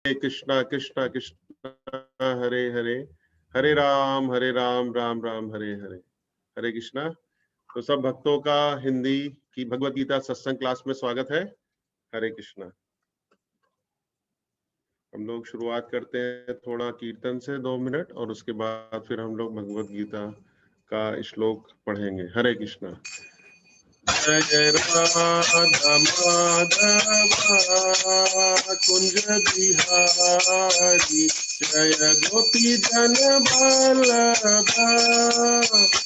कृष्णा कृष्णा कृष्णा हरे हरे, हरे राम राम राम हरे हरे। हरे कृष्णा। तो सब भक्तों का हिंदी की भगवत गीता सत्संग क्लास में स्वागत है। हरे कृष्णा। हम लोग शुरुआत करते हैं थोड़ा कीर्तन से 2 मिनट, और उसके बाद फिर हम लोग भगवत गीता का श्लोक पढ़ेंगे। हरे कृष्णा। जय राधा माधवा कुंज बिहारी, जय गोपी जन वल्लभा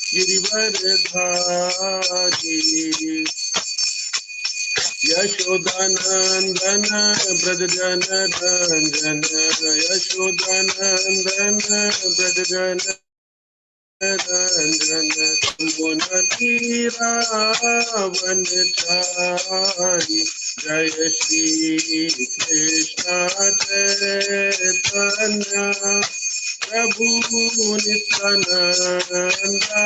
गिरिवर धारी, यशोदानंदन ब्रज जन रंजन, यशोदानंदन ब्रज जन रंजन, मुन रावण चारी, जय श्री कृष्ण चैतन्य प्रभु नित्यानंदा,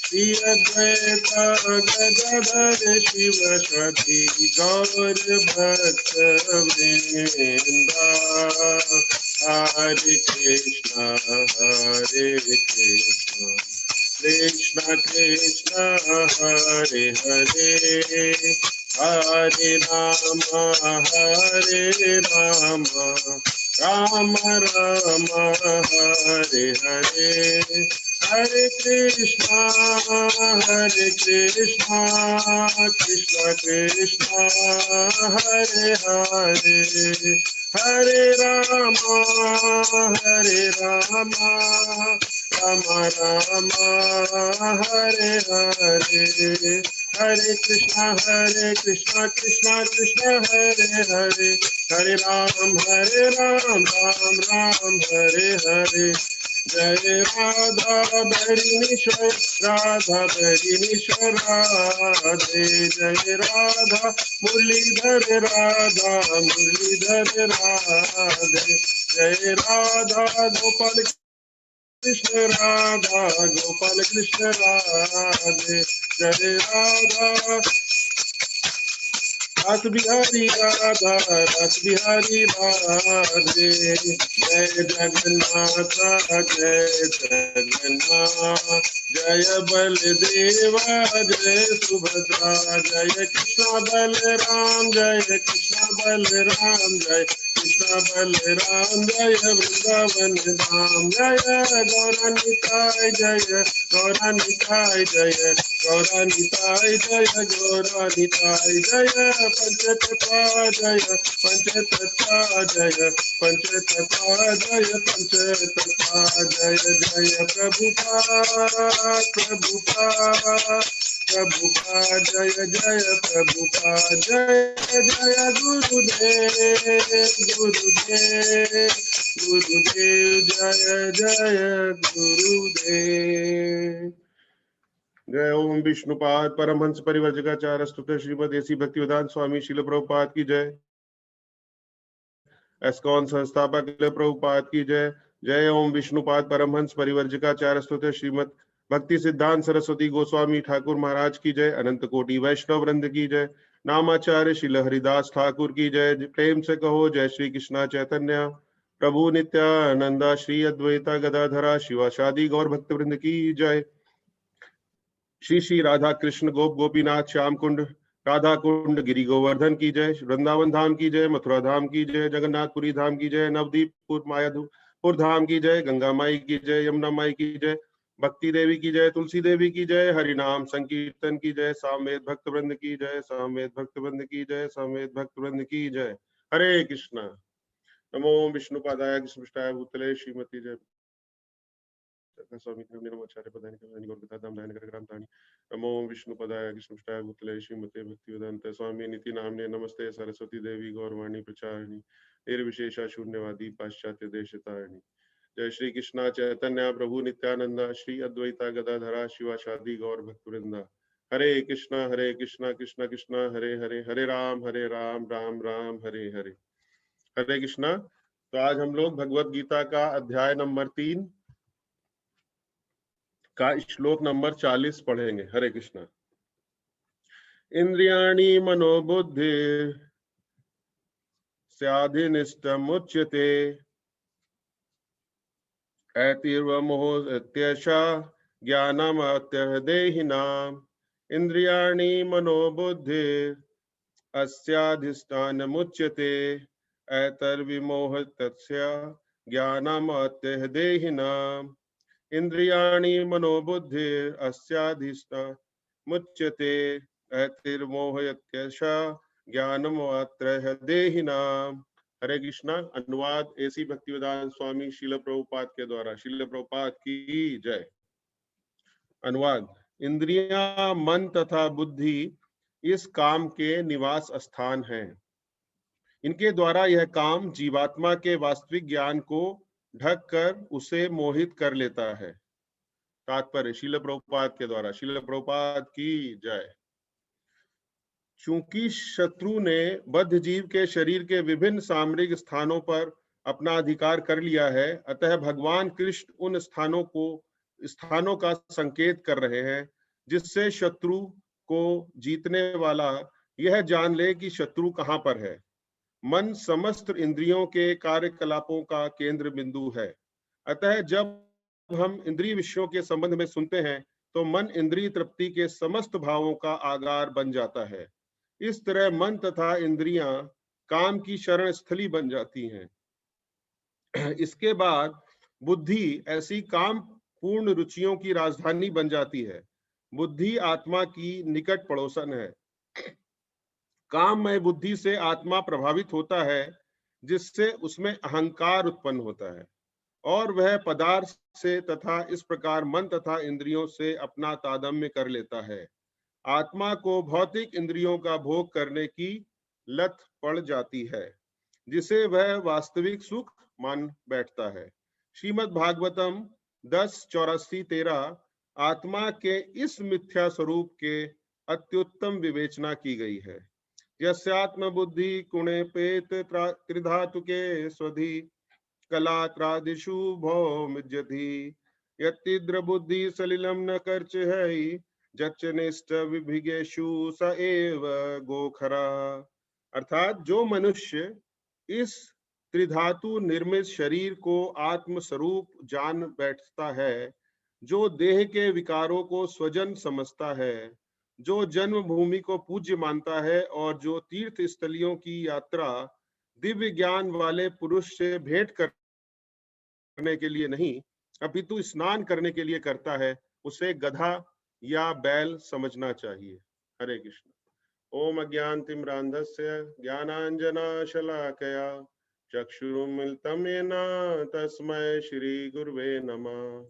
श्री अद्वैता गदाधर शिवसति गौर भक्त वृंदा, हरे कृष्णा कृष्णा कृष्णा हरे हरे, हरे राम राम राम हरे हरे, हरे कृष्णा कृष्णा कृष्णा हरे हरे, हरे राम राम राम हरे हरे, हरे कृष्णा कृष्णा कृष्णा हरे हरे, हरे राम राम हरे हरे, जय राधा बरीनीश्वर राधा बरीनीश्वर राधे, जय राधा मुरलीधर राधा मुरलीधर राधे, जय राधा गोपाल कृष्ण राधा गोपाल कृष्ण राधे, जय राधा रास बिहारी राधा रास बिहारी राधे, जय जगन्नाथ जय जगन्नाथ, जय बलदेवा जय सुभद्रा, जय कृष्ण बलराम जय कृष्ण बलराम, जय कृष्ण बलराम जय वृंदावन धाम, जय गौरानिताय जय गौरानिताय, जय गौरानिताय जय गौरानिताय, जय पंचतत्वा जय पंचतत्वा जय पंचतत्वा जय पंचतत्वा, जय जय प्रभुपाद प्रभुपाद जय जय प्रभुपाद, जय जय गुरुदेव जय जय गुरुदेव। जय ओम विष्णुपाद परमहंस परिव्रजकाचार्य स्तुत श्रीमद एसी भक्तिवेदांत स्वामी शिल प्रभुपाद की जय। एस्कॉन संस्थापक शिल प्रभुपाद की जय। जय ओम विष्णुपाद परमहंस परिव्रजकाचार्य स्तुत श्रीमद भक्ति सिद्धांत सरस्वती गोस्वामी ठाकुर महाराज की जय। अनंत कोटि वैष्णव वृंद की जय। नामाचार्य शिल हरिदास ठाकुर की जय। प्रेम से कहो जय श्री कृष्णा चैतन्य प्रभु नित्यानंदा, श्री अद्वैता गदाधरा शिवासादि गौर भक्त वृंद की जय। श्री श्री राधा कृष्ण गोप गोपीनाथ श्याम कुंड राधा कुंड गिरी गोवर्धन की जय। वृंदावन धाम की जय। मथुरा धाम की जय। जगन्नाथपुरी धाम की जय। नवदीपपुर मायापुर धाम की जय। गंगा माई की जय। यमुना माई की जय। भक्ति देवी की जय। तुलसी देवी की जय। हरिनाम संकीर्तन की जय। सामवेद भक्त वृंद की जय। सामवेद भक्त वृंद की जय। सामवेद भक्त वृंद की जय। हरे कृष्णा। नमो विष्णुपादाय कृष्णपृष्ठाय भूतले श्रीमती जय स्वामी नमोचार्य पदानि कल्याणि गौरकथाधाम दायन करग्राम तानि, नमो विष्णुपदाय कृष्णपृष्ठाय भूतले श्रीमते भक्तिवेदांत स्वामी निति नामने, नमस्ते सरस्वती देवी गौरवाणी प्रचारिणी निर्विशेषा शून्यवादी पाश्चात्य देशतारिणी। जय श्री कृष्णा चैतन्य प्रभु नित्यानंदा, श्री अद्वैता गदाधरा शिवासादि गौर भक्तवृंदा। हरे कृष्णा कृष्णा कृष्णा हरे हरे, हरे राम राम राम हरे हरे। हरे कृष्णा। तो आज हम लोग भगवत गीता का अध्याय नंबर 3 का श्लोक नंबर 40 पढ़ेंगे। हरे कृष्णा। इंद्रियाणि मनोबुद्धि अस्याधिनिष्टमुच्यते ऐतिर्वमोहत्यशा ज्ञानमत्यदेहिनाम् इंद्रियाणि मनोबुद्धिर् अस्याधिष्ठानमुच्यते ऐतर्विमोहतस्य ज्ञानमत्यदेहिनाम् इंद्रियाणि मनोबुद्धिर् अस्याधिष्ठानमुच्यते ऐतिर्मोहयत्यशा ज्ञानमत्यदेहिनाम्। हरे कृष्णा। अनुवाद एसी भक्तिवेदांत स्वामी शील प्रभुपाद के द्वारा। शील प्रभुपाद की जय। अनुवाद। इंद्रियां, मन तथा बुद्धि इस काम के निवास स्थान हैं। इनके द्वारा यह काम जीवात्मा के वास्तविक ज्ञान को ढक कर उसे मोहित कर लेता है। तात्पर्य शील प्रभुपाद के द्वारा। शील प्रभुपाद की जय। चूंकि शत्रु ने बद्ध जीव के शरीर के विभिन्न सामरिक स्थानों पर अपना अधिकार कर लिया है, अतः भगवान कृष्ण उन स्थानों का संकेत कर रहे हैं जिससे शत्रु को जीतने वाला यह जान ले कि शत्रु कहां पर है। मन समस्त इंद्रियों के कार्यकलापों का केंद्र बिंदु है। अतः जब हम इंद्रिय विषयों के संबंध में सुनते हैं तो मन इंद्रिय तृप्ति के समस्त भावों का आगार बन जाता है। इस तरह मन तथा इंद्रियां काम की शरण स्थली बन जाती हैं। इसके बाद बुद्धि ऐसी काम पूर्ण रुचियों की राजधानी बन जाती है। बुद्धि आत्मा की निकट पड़ोसन है। काममय बुद्धि से आत्मा प्रभावित होता है, जिससे उसमें अहंकार उत्पन्न होता है और वह पदार्थ से तथा इस प्रकार मन तथा इंद्रियों से अपना तादात्म्य कर लेता है। आत्मा को भौतिक इंद्रियों का भोग करने की लत पड़ जाती है, जिसे वह वास्तविक सुख मान बैठता है। श्रीमद् भागवतम 10:84-13 आत्मा के इस मिथ्या स्वरूप के अत्युत्तम विवेचना की गई है। यस्यात्म बुद्धि कुणेपेत त्रिधातुके स्वधि कलात्रादिषु भौमिज्यति यत्तिद्र बुद्धि सलिलम न कर्च है जच्चनिष्ठ विभिगेषु स एव गोखरा। अर्थात जो मनुष्य इस त्रिधातु निर्मित शरीर को आत्म स्वरूप जान बैठता है, जो देह के विकारों को स्वजन समझता है, जो जन्म भूमि को पूज्य मानता है और जो तीर्थ स्थलियों की यात्रा दिव्य ज्ञान वाले पुरुष से भेंट करने के लिए नहीं अपितु स्नान करने के लिए करता है, उसे गधा या बैल समझना चाहिए। हरे कृष्ण। ओम अज्ञानतिमिरान्धस्य ज्ञानाञ्जनशलाकया चक्षुरुन्मिलितं येन तस्मै श्री गुरुवे नमः।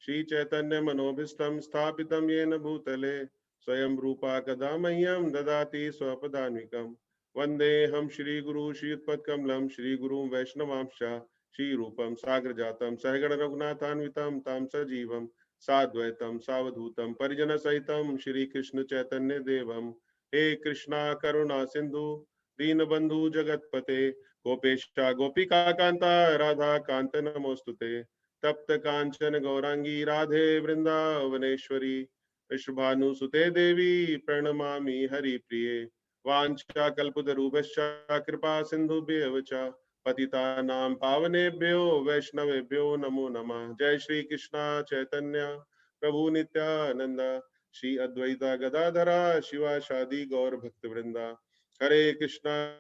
श्री चैतन्य मनोभीष्टं स्थापितं येन भूतले स्वयं रूपा कदा मह्यं ददाति स्वपदान्विकम्। वन्देऽहं श्रीगुरु श्रीयुतपत्कमलं श्रीगुरुं वैष्णवांश्च श्रीरूपं साग्रजातं सहगण रघुनाथान्वितं तं सजीवं साद्वैतं सावधूतं परिजनसहितं श्रीकृष्ण चैतन्य देवं। हे कृष्णा करुणा सिंधु दीनबंधु जगतपते गोपेशा गोपिका कांता राधा कांत नमोस्तुते। तप्त कांचन गौरांगी राधे वृंदावनेश्वरी विश्वभानुसुते देवी प्रणमामि हरिप्रिये। वाञ्छा कल्पतरुभ्यश्च कृपा सिन्धुभ्येव च पतितानां पावनेभ्यो वैष्णवेभ्यो नमो नमः। जय श्री कृष्णा चैतन्य प्रभु नित्यानंद श्री अद्वैता गदाधरा शिवासादि गौर भक्त वृंदा। हरे कृष्णा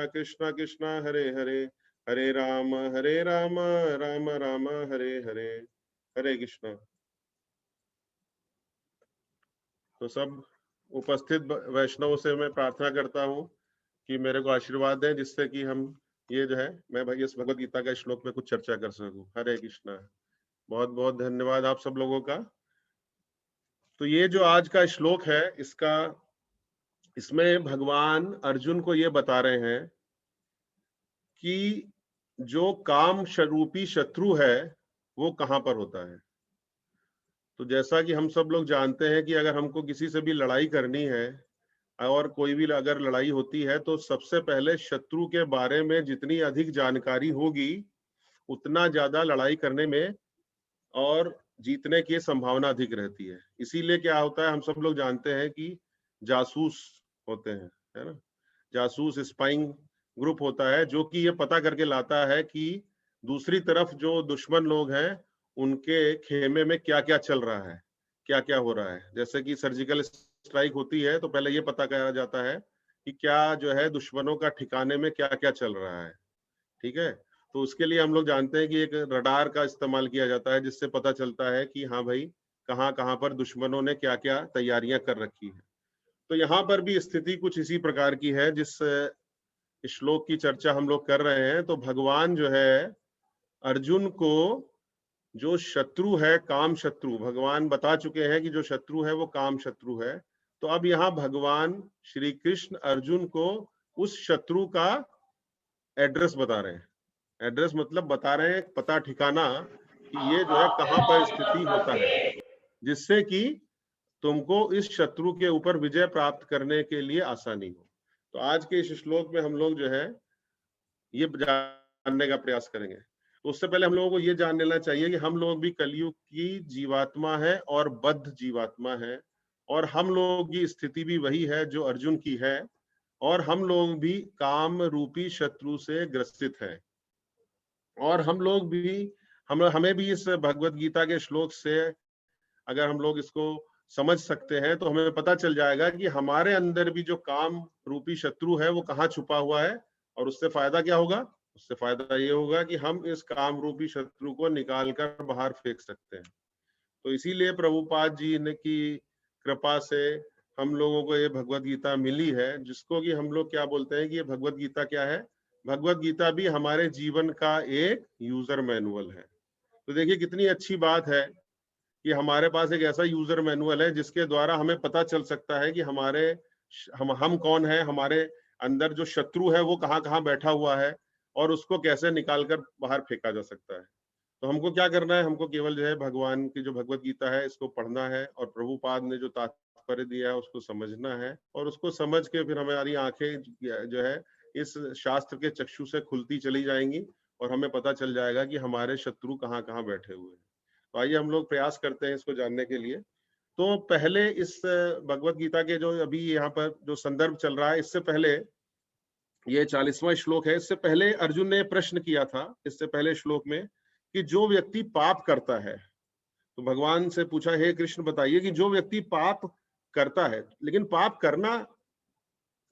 कृष्णा कृष्णा हरे हरे, हरे राम राम राम हरे हरे। हरे कृष्णा। तो सब उपस्थित वैष्णवों से मैं प्रार्थना करता हूँ कि मेरे को आशीर्वाद दें, जिससे कि हम ये जो है मैं भाई इस भगवत गीता का श्लोक में कुछ चर्चा कर सकूं। हरे कृष्णा। बहुत बहुत धन्यवाद आप सब लोगों का। तो ये जो आज का श्लोक है, इसमें भगवान अर्जुन को ये बता रहे हैं कि जो काम स्वरूपी शत्रु है वो कहां पर होता है। तो जैसा कि हम सब लोग जानते हैं कि अगर हमको किसी से भी लड़ाई करनी है और कोई भी अगर लड़ाई होती है तो सबसे पहले शत्रु के बारे में जितनी अधिक जानकारी होगी उतना ज्यादा लड़ाई करने में और जीतने की संभावना अधिक रहती है। इसीलिए क्या होता है, हम सब लोग जानते हैं कि जासूस होते हैं, है ना। जासूस स्पाइंग ग्रुप होता है जो कि ये पता करके लाता है कि दूसरी तरफ जो दुश्मन लोग हैं उनके खेमे में क्या क्या चल रहा है, क्या क्या हो रहा है। जैसे कि सर्जिकल स्ट्राइक होती है तो पहले ये पता करा जाता है कि क्या जो है दुश्मनों का ठिकाने में क्या क्या चल रहा है, ठीक है। तो उसके लिए हम लोग जानते हैं कि एक रडार का इस्तेमाल किया जाता है जिससे पता चलता है कि हाँ भाई कहाँ कहाँ पर दुश्मनों ने क्या क्या तैयारियां कर रखी है। तो यहाँ पर भी स्थिति कुछ इसी प्रकार की है जिस श्लोक की चर्चा हम लोग कर रहे हैं। तो भगवान जो है अर्जुन को, जो शत्रु है काम शत्रु, भगवान बता चुके हैं कि जो शत्रु है वो काम शत्रु है। तो अब यहाँ भगवान श्री कृष्ण अर्जुन को उस शत्रु का एड्रेस बता रहे हैं। एड्रेस मतलब बता रहे हैं पता ठिकाना कि ये जो है कहाँ पर स्थिति होता है, जिससे कि तुमको इस शत्रु के ऊपर विजय प्राप्त करने के लिए आसानी हो। तो आज के इस श्लोक में हम लोग जो है ये जानने का प्रयास करेंगे। तो उससे पहले हम लोगों को ये जान लेना चाहिए कि हम लोग भी कलयुग की जीवात्मा है और बद्ध जीवात्मा है, और हम लोगों की स्थिति भी वही है जो अर्जुन की है, और हम लोग भी काम रूपी शत्रु से ग्रसित है। और हम लोग भी हमें भी इस भगवत गीता के श्लोक से अगर हम लोग इसको समझ सकते हैं तो हमें पता चल जाएगा कि हमारे अंदर भी जो काम रूपी शत्रु है वो कहाँ छुपा हुआ है, और उससे फायदा क्या होगा। उससे फायदा ये होगा कि हम इस काम रूपी शत्रु को निकाल कर बाहर फेंक सकते हैं। तो इसीलिए प्रभुपाद जी ने की कृपा से हम लोगों को ये भगवत गीता मिली है, जिसको कि हम लोग क्या बोलते हैं कि ये भगवत गीता क्या है। भगवत गीता भी हमारे जीवन का एक यूजर मैनुअल है। तो देखिए कितनी अच्छी बात है कि हमारे पास एक ऐसा यूजर मैनुअल है जिसके द्वारा हमें पता चल सकता है कि हम कौन है, हमारे अंदर जो शत्रु है वो कहाँ कहाँ बैठा हुआ है, और उसको कैसे निकालकर बाहर फेंका जा सकता है। तो हमको क्या करना है, हमको केवल जो है भगवान की जो भगवत गीता है इसको पढ़ना है, और प्रभुपाद ने जो तात्पर्य दिया है उसको समझना है, और उसको समझ के फिर हमारी आंखें जो है इस शास्त्र के चक्षु से खुलती चली जाएंगी, और हमें पता चल जाएगा कि हमारे शत्रु कहाँ कहाँ बैठे हुए हैं। तो आइए हम लोग प्रयास करते हैं इसको जानने के लिए। तो पहले इस भगवत गीता के जो अभी यहाँ पर जो संदर्भ चल रहा है, इससे पहले ये 40वां श्लोक है। इससे पहले अर्जुन ने प्रश्न किया था इससे पहले श्लोक में कि जो व्यक्ति पाप करता है, तो भगवान से पूछा, हे कृष्ण बताइए कि जो व्यक्ति पाप करता है लेकिन पाप करना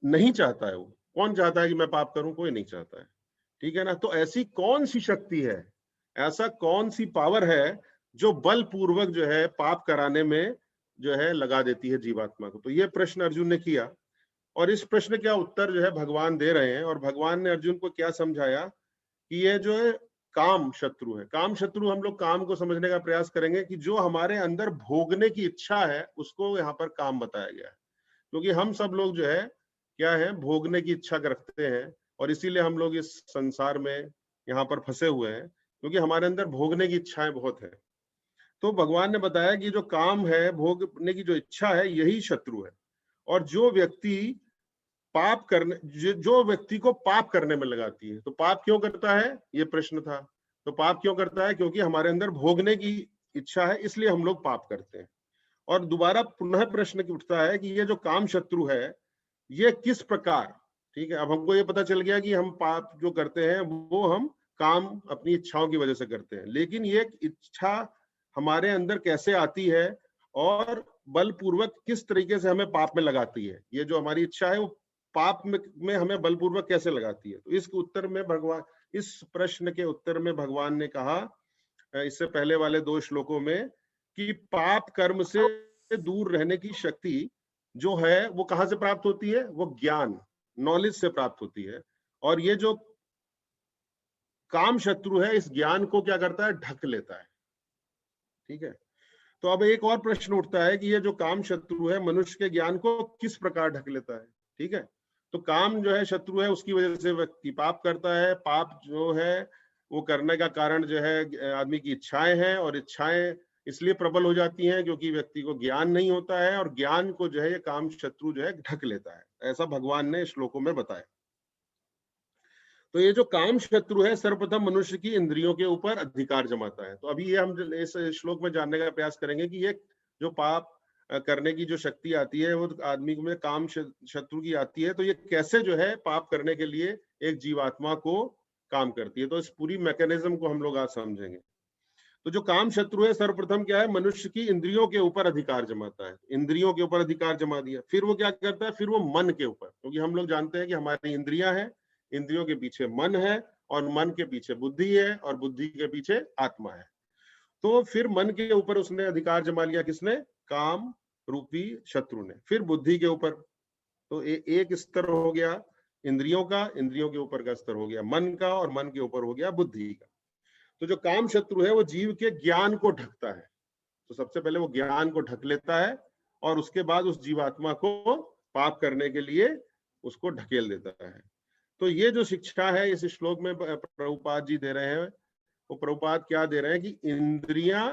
नहीं चाहता है, वो कौन चाहता है कि मैं पाप करूं, कोई नहीं चाहता है, ठीक है ना। तो ऐसी कौन सी शक्ति है, ऐसा कौन सी पावर है जो बलपूर्वक जो है पाप कराने में जो है लगा देती है जीवात्मा को। तो ये प्रश्न अर्जुन ने किया, और इस प्रश्न का उत्तर जो है भगवान दे रहे हैं। और भगवान ने अर्जुन को क्या समझाया कि ये जो है काम शत्रु है। काम शत्रु हम लोग काम को समझने का प्रयास करेंगे कि जो हमारे अंदर भोगने की इच्छा है उसको यहाँ पर काम बताया गया है। क्योंकि हम सब लोग जो है क्या है, भोगने की इच्छा रखते हैं, और इसीलिए हम लोग इस संसार में यहाँ पर फंसे हुए हैं, क्योंकि हमारे अंदर भोगने की इच्छाएं बहुत है। तो भगवान ने बताया कि जो काम है, भोगने की जो इच्छा है, यही शत्रु है। और जो व्यक्ति पाप करने जो व्यक्ति को पाप करने में लगाती है, तो पाप क्यों करता है, ये प्रश्न था। तो पाप क्यों करता है, क्योंकि हमारे अंदर भोगने की इच्छा है, इसलिए हम लोग पाप करते हैं। और दोबारा पुनः प्रश्न उठता है कि ये जो काम शत्रु है ये किस प्रकार, ठीक है। अब हमको ये पता चल गया कि हम पाप जो करते हैं वो हम काम अपनी इच्छाओं की वजह से करते हैं, लेकिन ये इच्छा हमारे अंदर कैसे आती है और बलपूर्वक किस तरीके से हमें पाप में लगाती है। ये जो हमारी इच्छा है वो पाप में हमें बलपूर्वक कैसे लगाती है। तो इसके उत्तर में भगवान, इस प्रश्न के उत्तर में भगवान ने कहा इससे पहले वाले 2 श्लोकों में कि पाप कर्म से दूर रहने की शक्ति जो है वो कहां से प्राप्त होती है, वो ज्ञान, नॉलेज से प्राप्त होती है। और ये जो काम शत्रु है इस ज्ञान को क्या करता है, ढक लेता है, ठीक है। तो अब एक और प्रश्न उठता है कि ये जो काम शत्रु है मनुष्य के ज्ञान को किस प्रकार ढक लेता है, ठीक है। तो काम जो है शत्रु है, उसकी वजह से व्यक्ति पाप करता है। पाप जो है वो करने का कारण जो है आदमी की इच्छाएं हैं, और इच्छाएं इसलिए प्रबल हो जाती हैं क्योंकि व्यक्ति को ज्ञान नहीं होता है, और ज्ञान को जो है ये काम शत्रु जो है ढक लेता है। ऐसा भगवान ने श्लोकों में बताया। तो ये जो काम शत्रु है सर्वप्रथम मनुष्य की इंद्रियों के ऊपर अधिकार जमाता है। तो अभी ये हम इस श्लोक में जानने का प्रयास करेंगे कि ये जो पाप करने की जो शक्ति आती है वो आदमी में काम शत्रु की आती है, तो ये कैसे जो है पाप करने के लिए एक जीवात्मा को काम करती है। तो इस पूरी मैकेनिज्म को हम लोग आज समझेंगे। तो जो काम शत्रु है, सर्वप्रथम क्या है, मनुष्य की इंद्रियों के ऊपर अधिकार जमाता है। इंद्रियों के ऊपर अधिकार जमा दिया, फिर वो क्या करता है, फिर वो मन के ऊपर, क्योंकि हम लोग जानते हैं कि हमारी इंद्रियां हैं, इंद्रियों के पीछे मन है, और मन के पीछे बुद्धि है, और बुद्धि के पीछे आत्मा है। तो फिर मन के ऊपर उसने अधिकार जमा लिया, किसने, काम रूपी शत्रु ने। फिर बुद्धि के ऊपर, तो एक स्तर हो गया इंद्रियों का, इंद्रियों के ऊपर का स्तर हो गया मन का, और मन के ऊपर हो गया बुद्धि का। तो जो काम शत्रु है वो जीव के ज्ञान को ढकता है। तो सबसे पहले वो ज्ञान को ढक लेता है, और उसके बाद उस जीवात्मा को पाप करने के लिए उसको ढकेल देता है। तो ये जो शिक्षा है इस श्लोक में प्रभुपाद जी दे रहे हैं, वो प्रभुपाद क्या दे रहे हैं कि इंद्रियां,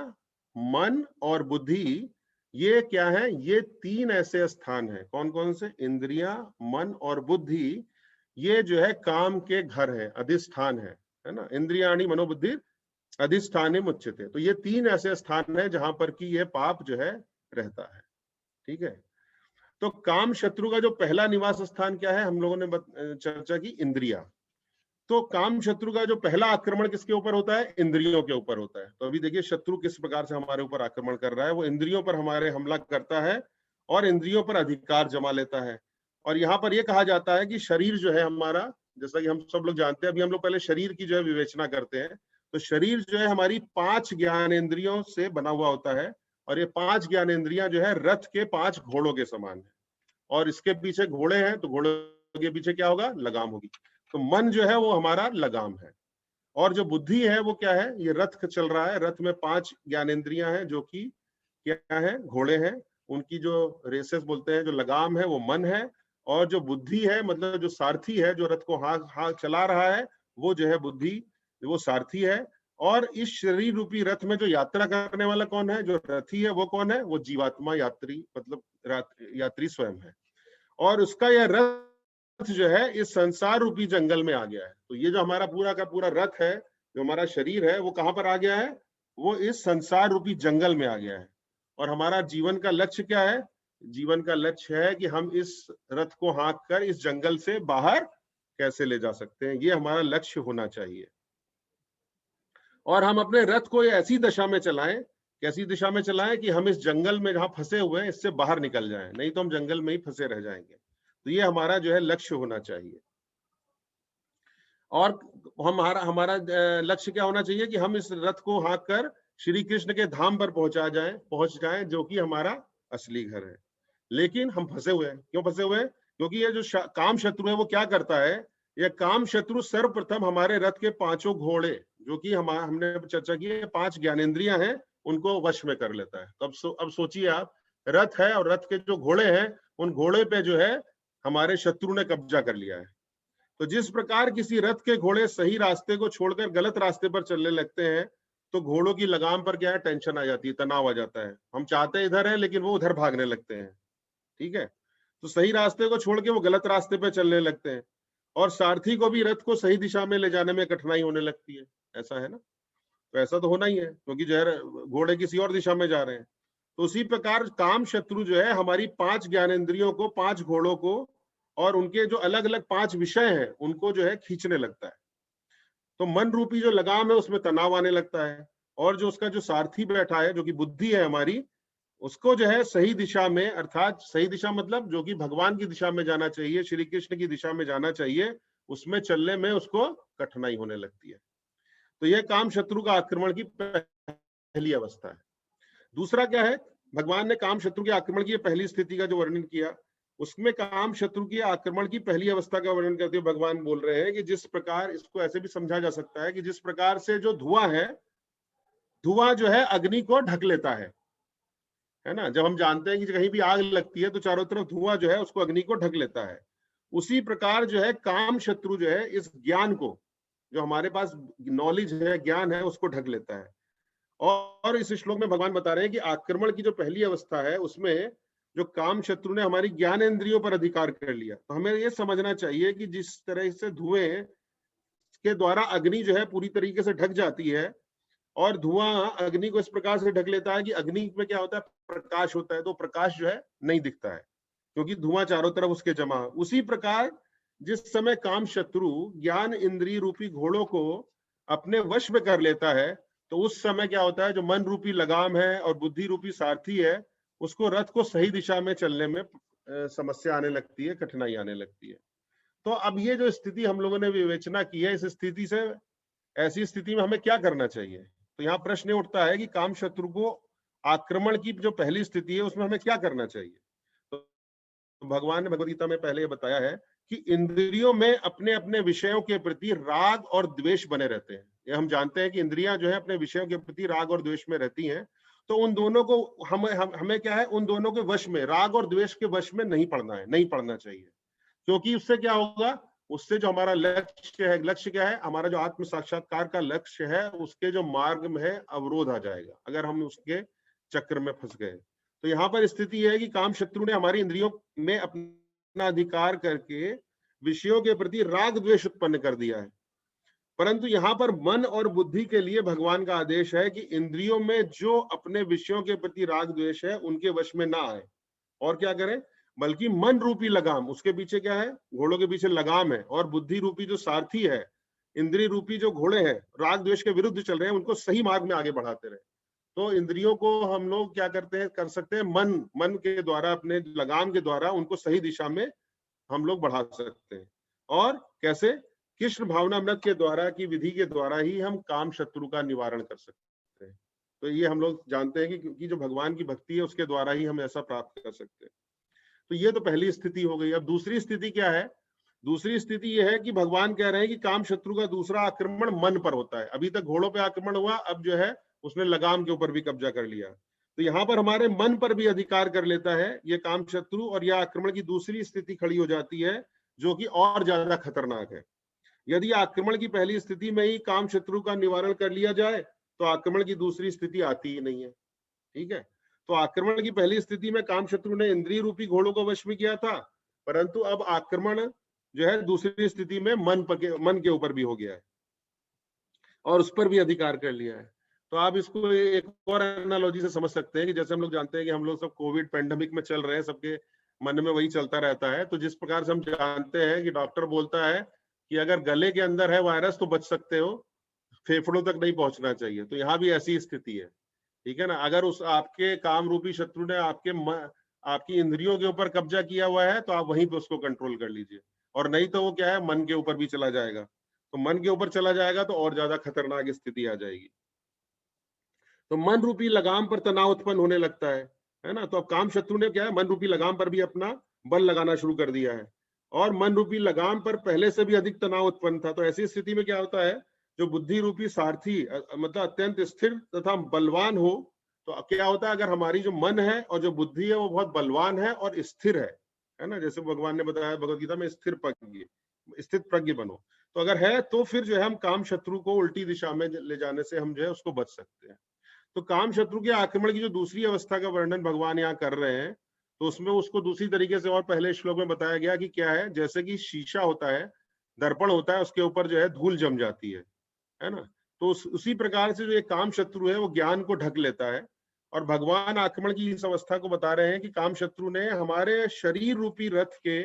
मन और बुद्धि, ये क्या है, ये तीन ऐसे स्थान हैं। कौन कौन से, इंद्रियां, मन और बुद्धि, ये जो है काम के घर है, अधिष्ठान है ना। इंद्रियाणि मनोबुद्धि अधिष्ठाने मुच्यते। तो ये तीन ऐसे स्थान है जहां पर कि ये पाप जो है रहता है। ठीक है। तो काम शत्रु का जो पहला निवास स्थान क्या है, हम लोगों ने चर्चा की, इंद्रिया। तो काम शत्रु का जो पहला आक्रमण किसके ऊपर होता है, इंद्रियों के ऊपर होता है। तो अभी देखिए शत्रु किस प्रकार से हमारे ऊपर आक्रमण कर रहा है, वो इंद्रियों पर हमारे हमला करता है और इंद्रियों पर अधिकार जमा लेता है। और यहाँ पर यह कहा जाता है कि शरीर जो है हमारा, जैसा कि हम सब लोग जानते हैं, अभी हम लोग पहले शरीर की जो है विवेचना करते हैं। तो शरीर जो है हमारी 5 ज्ञानेंद्रियों से बना हुआ होता है, और ये 5 ज्ञानेंद्रियां जो है रथ के 5 घोड़ों के समान है। और इसके पीछे घोड़े हैं, तो घोड़ों के पीछे क्या होगा, लगाम होगी। तो मन जो है वो हमारा लगाम है, और जो बुद्धि है वो क्या है, ये रथ चल रहा है। रथ में 5 ज्ञानेंद्रियां हैं जो कि क्या है, घोड़े हैं। उनकी जो रेसेस बोलते हैं, जो लगाम है वो मन है, और जो बुद्धि है, मतलब जो सारथी है, जो रथ को हाथ चला रहा है, वो जो है बुद्धि, वो सारथी है। और इस शरीर रूपी रथ में जो यात्रा करने वाला कौन है, जो रथी है, वो कौन है, वो जीवात्मा, यात्री, मतलब यात्री स्वयं है। और उसका यह रथ जो है इस संसार रूपी जंगल में आ गया है। तो ये जो हमारा पूरा का पूरा रथ है, जो हमारा शरीर है, वो कहां पर आ गया है, वो इस संसार रूपी जंगल में आ गया है। और हमारा जीवन का लक्ष्य क्या है, जीवन का लक्ष्य है कि हम इस रथ को हाँक कर इस जंगल से बाहर कैसे ले जा सकते हैं, ये हमारा लक्ष्य होना चाहिए। और हम अपने रथ को ऐसी दिशा में चलाएं, कैसी दिशा में चलाएं कि हम इस जंगल में जहां फंसे हुए हैं इससे बाहर निकल जाएं, नहीं तो हम जंगल में ही फंसे रह जाएंगे। तो ये हमारा जो है लक्ष्य होना चाहिए। और हमारा हमारा लक्ष्य क्या होना चाहिए कि हम इस रथ को हाँक कर श्री कृष्ण के धाम पर पहुंच जाएं, जो कि हमारा असली घर है। लेकिन हम फंसे हुए हैं। क्यों फंसे हुए हैं, क्योंकि ये जो काम शत्रु है वो क्या करता है, ये काम शत्रु सर्वप्रथम हमारे रथ के 5 घोड़े, जो कि हमने चर्चा की है 5 ज्ञानेंद्रियां हैं, उनको वश में कर लेता है। तो अब सोचिए आप, रथ है और रथ के जो घोड़े हैं, उन घोड़े पे जो है हमारे शत्रु ने कब्जा कर लिया है। तो जिस प्रकार किसी रथ के घोड़े सही रास्ते को छोड़कर गलत रास्ते पर चलने लगते हैं, तो घोड़ों की लगाम पर क्या है, टेंशन आ जाती है, तनाव आ जाता है। हम चाहते इधर है लेकिन वो उधर भागने लगते हैं। ठीक है। तो सही रास्ते को छोड़ के वो गलत रास्ते पे चलने लगते हैं, और सारथी को भी रथ को सही दिशा में ले जाने में कठिनाई होने लगती है। ऐसा है ना। तो ऐसा तो होना ही है, क्योंकि जो है घोड़े किसी और दिशा में जा रहे हैं। तो उसी प्रकार काम शत्रु जो है हमारी 5 ज्ञानेंद्रियों को, 5 घोड़ों को, और उनके जो अलग अलग 5 विषय हैं उनको जो है खींचने लगता है। तो मन रूपी जो लगाम है उसमें तनाव आने लगता है, और जो उसका जो सारथी बैठा है, जो कि बुद्धि है हमारी, उसको जो है सही दिशा में, अर्थात सही दिशा मतलब जो कि भगवान की दिशा में जाना चाहिए, श्री कृष्ण की दिशा में जाना चाहिए, उसमें चलने में उसको कठिनाई होने लगती है। तो यह काम शत्रु का आक्रमण की पहली अवस्था है। दूसरा क्या है, भगवान ने काम शत्रु के आक्रमण की पहली स्थिति का जो वर्णन किया, उसमें काम शत्रु के आक्रमण की पहली अवस्था का वर्णन करते हुए भगवान बोल रहे हैं कि जिस प्रकार, इसको ऐसे भी समझा जा सकता है कि जिस प्रकार से जो धुआं है, धुआं जो है अग्नि को ढक लेता है ना। जब हम जानते हैं कि कहीं भी आग लगती है तो चारों तरफ धुआं जो है उसको अग्नि को ढक लेता है। उसी प्रकार जो है काम शत्रु जो है इस ज्ञान को, जो हमारे पास नॉलेज है, ज्ञान है, उसको ढक लेता है। और इस श्लोक में भगवान बता रहे हैं कि आक्रमण की जो पहली अवस्था है उसमें जो काम शत्रु ने हमारी ज्ञानेंद्रियों पर अधिकार कर लिया। तो हमें यह समझना चाहिए कि जिस तरह से धुएं के द्वारा अग्नि जो है पूरी तरीके से ढक जाती है, और धुआं अग्नि को इस प्रकार से ढक लेता है कि अग्नि में क्या होता है, प्रकाश होता है, तो प्रकाश जो है नहीं दिखता है, क्योंकि धुआं चारों तरफ उसके जमा। उसी प्रकार जिस समय काम शत्रु ज्ञान इंद्रिय रूपी घोड़ों को अपने वश में कर लेता है, तो उस समय क्या होता है, जो मन रूपी लगाम है और बुद्धि रूपी सारथी है, उसको रथ को सही दिशा में चलने में समस्या आने लगती है, कठिनाई आने लगती है। तो अब ये जो स्थिति हम लोगों ने विवेचना की है, इस स्थिति से, ऐसी स्थिति में हमें क्या करना चाहिए? तो यहाँ प्रश्न उठता है कि काम शत्रु को आक्रमण की जो पहली स्थिति है, उसमें हमें क्या करना चाहिए? तो भगवान ने भगवद गीता में पहले ये बताया है कि इंद्रियों में अपने अपने विषयों के प्रति राग और द्वेष बने रहते हैं। ये हम जानते हैं कि इंद्रियां जो है अपने विषयों के प्रति राग और द्वेष में रहती हैं। तो उन दोनों को हमें क्या है, उन दोनों के वश में, राग और द्वेष के वश में नहीं पड़ना है, नहीं पड़ना चाहिए। क्योंकि उससे क्या होगा, उससे जो हमारा लक्ष्य है, लक्ष्य क्या है, हमारा जो आत्म साक्षात्कार का लक्ष्य है, उसके जो मार्ग में है अवरोध आ जाएगा, अगर हम उसके चक्र में फंस गए। तो यहाँ पर स्थिति यह है कि काम शत्रु ने हमारी इंद्रियों में अपना अधिकार करके विषयों के प्रति राग द्वेष उत्पन्न कर दिया है। परंतु यहाँ पर मन और बुद्धि के लिए भगवान का आदेश है कि इंद्रियों में जो अपने विषयों के प्रति राग द्वेष है, उनके वश में ना आए। और क्या करें, बल्कि मन रूपी लगाम, उसके पीछे क्या है, घोड़ों के पीछे लगाम है, और बुद्धि रूपी जो सारथी है, इंद्रिय रूपी जो घोड़े हैं, राग द्वेष के विरुद्ध चल रहे हैं, उनको सही मार्ग में आगे बढ़ाते रहे। तो इंद्रियों को हम लोग क्या करते हैं, कर सकते हैं, मन के द्वारा, अपने लगाम के द्वारा उनको सही दिशा में हम लोग बढ़ा सकते हैं। और कैसे, कृष्ण भावनामृत के द्वारा की विधि के द्वारा ही हम काम शत्रु का निवारण कर सकते हैं। तो ये हम लोग जानते हैं कि क्योंकि जो भगवान की भक्ति है, उसके द्वारा ही हम ऐसा प्राप्त कर सकते हैं। तो ये तो पहली स्थिति हो गई। अब दूसरी स्थिति क्या है? दूसरी स्थिति यह है कि भगवान कह रहे हैं कि काम शत्रु का दूसरा आक्रमण मन पर होता है। अभी तक घोड़ों पे आक्रमण हुआ, अब जो है उसने लगाम के ऊपर भी कब्जा कर लिया। तो यहाँ पर हमारे मन पर भी अधिकार कर लेता है ये काम शत्रु, और यह आक्रमण की दूसरी स्थिति खड़ी हो जाती है, जो कि और ज्यादा खतरनाक है। यदि आक्रमण की पहली स्थिति में ही काम शत्रु का निवारण कर लिया जाए, तो आक्रमण की दूसरी स्थिति आती ही नहीं है। ठीक है, तो आक्रमण की पहली स्थिति में काम शत्रु ने इंद्रिय रूपी घोड़ों को वश में किया था, परंतु अब आक्रमण जो है दूसरी स्थिति में मन के ऊपर भी हो गया है, और उस पर भी अधिकार कर लिया है। तो आप इसको एक और एनालॉजी से समझ सकते हैं कि जैसे हम लोग जानते हैं कि हम लोग सब कोविड पेंडेमिक में चल रहे हैं, सबके मन में वही चलता रहता है। तो जिस प्रकार से हम जानते हैं कि डॉक्टर बोलता है कि अगर गले के अंदर है वायरस तो बच सकते हो, फेफड़ों तक नहीं पहुंचना चाहिए। तो यहाँ भी ऐसी स्थिति है, ठीक है ना। अगर उस आपके काम रूपी शत्रु ने आपकी इंद्रियों के ऊपर कब्जा किया हुआ है, तो आप वहीं पे उसको कंट्रोल कर लीजिए, और नहीं तो वो क्या है, मन के ऊपर भी चला जाएगा। तो मन के ऊपर चला जाएगा तो और ज्यादा खतरनाक स्थिति आ जाएगी। तो मन रूपी लगाम पर तनाव उत्पन्न होने लगता है ना। तो अब काम शत्रु ने क्या है, मन रूपी लगाम पर भी अपना बल लगाना शुरू कर दिया है, और मन रूपी लगाम पर पहले से भी अधिक तनाव उत्पन्न था। तो ऐसी स्थिति में क्या होता है, जो बुद्धि रूपी सारथी मतलब अत्यंत स्थिर तथा बलवान हो, तो क्या होता है, अगर हमारी जो मन है और जो बुद्धि है वो बहुत बलवान है और स्थिर है ना, जैसे भगवान ने बताया भगवद गीता में, स्थित प्रज्ञ बनो। तो अगर है तो फिर जो है हम काम शत्रु को उल्टी दिशा में ले जाने से हम जो है उसको बच सकते हैं। तो काम शत्रु के आक्रमण की जो दूसरी अवस्था का वर्णन भगवान यहाँ कर रहे हैं, तो उसमें उसको दूसरी तरीके से और पहले श्लोक में बताया गया कि क्या है, जैसे कि शीशा होता है, दर्पण होता है, उसके ऊपर जो है धूल जम जाती है ना। तो उसी प्रकार से जो एक काम शत्रु है वो ज्ञान को ढक लेता है। और भगवान आक्रमण की इस अवस्था को बता रहे हैं कि काम शत्रु ने हमारे शरीर रूपी रथ के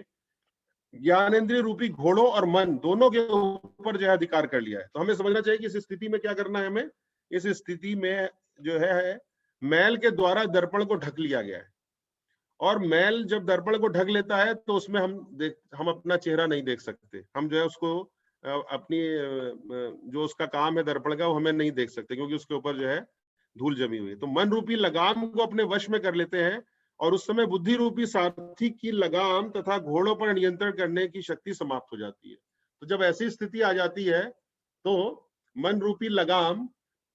ज्ञानेंद्रिय रूपी घोड़ों और मन दोनों के ऊपर जो है अधिकार कर लिया है। तो हमें समझना चाहिए कि इस स्थिति में क्या करना है हमें। इस स्थिति में जो है मैल के द्वारा दर्पण को ढक लिया गया है, और मैल जब दर्पण को ढक लेता है तो उसमें हम अपना चेहरा नहीं देख सकते। हम जो है उसको अपनी जो उसका काम है दर्पण का, वो हमें नहीं देख सकते, क्योंकि उसके ऊपर जो है धूल जमी हुई है। तो मन रूपी लगाम को अपने वश में कर लेते हैं, और उस समय बुद्धि रूपी सारथी की लगाम तथा घोड़ों पर नियंत्रण करने की शक्ति समाप्त हो जाती है। तो जब ऐसी स्थिति आ जाती है, तो मन रूपी लगाम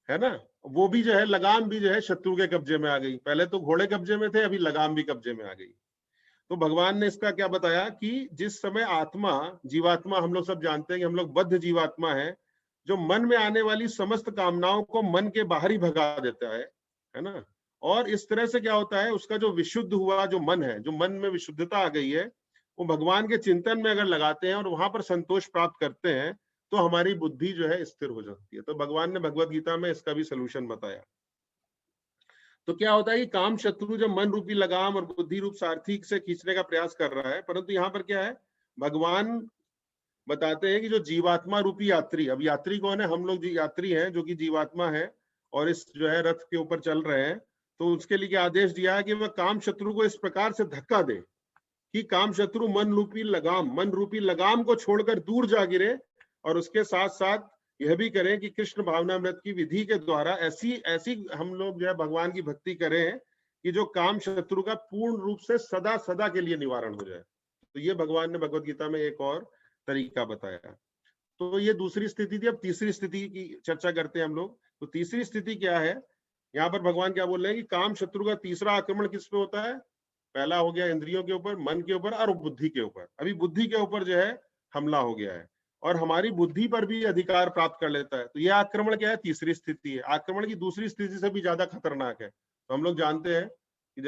है ना, वो भी जो है, लगाम भी जो है शत्रु के कब्जे में आ गई। पहले तो घोड़े कब्जे में थे, अभी लगाम भी कब्जे में आ गई। तो भगवान ने इसका क्या बताया कि जिस समय आत्मा, जीवात्मा, हम लोग सब जानते हैं कि हम लोग बद्ध जीवात्मा है, जो मन में आने वाली समस्त कामनाओं को मन के बाहर ही भगा देता है ना। और इस तरह से क्या होता है, उसका जो विशुद्ध हुआ जो मन है, जो मन में विशुद्धता आ गई है, वो भगवान के चिंतन में अगर लगाते हैं और वहां पर संतोष प्राप्त करते हैं, तो हमारी बुद्धि जो है स्थिर हो जाती है। तो भगवान ने भगवत गीता में इसका भी सलूशन बताया। तो क्या होता है कि काम शत्रु जब मन रूपी लगाम और बुद्धि रूप सारथी से खींचने का प्रयास कर रहा है, परंतु यहाँ पर क्या है, भगवान बताते हैं कि जो जीवात्मा रूपी यात्री, अब यात्री कौन है? हम लोग यात्री हैं जो कि जीवात्मा है और इस जो है रथ के ऊपर चल रहे हैं। तो उसके लिए आदेश दिया है कि वह काम शत्रु को इस प्रकार से धक्का दे कि काम शत्रु मन रूपी लगाम को छोड़कर दूर जा गिरे, और उसके साथ साथ यह भी करें कि कृष्ण भावनामृत की विधि के द्वारा ऐसी ऐसी हम लोग जो है भगवान की भक्ति करें कि जो काम शत्रु का पूर्ण रूप से सदा सदा के लिए निवारण हो जाए। तो ये भगवान ने भगवत गीता में एक और तरीका बताया। तो ये दूसरी स्थिति थी। अब तीसरी स्थिति की चर्चा करते हैं हम लोग। तो तीसरी स्थिति क्या है? यहाँ पर भगवान क्या बोल रहे हैं कि काम शत्रु का तीसरा आक्रमण किस पे होता है? पहला हो गया इंद्रियों के ऊपर, मन के ऊपर और बुद्धि के ऊपर। अभी बुद्धि के ऊपर जो है हमला हो गया है और हमारी बुद्धि पर भी अधिकार प्राप्त कर लेता है। तो यह आक्रमण क्या है? तीसरी स्थिति है। आक्रमण की दूसरी स्थिति से भी ज्यादा खतरनाक है। तो हम लोग जानते हैं कि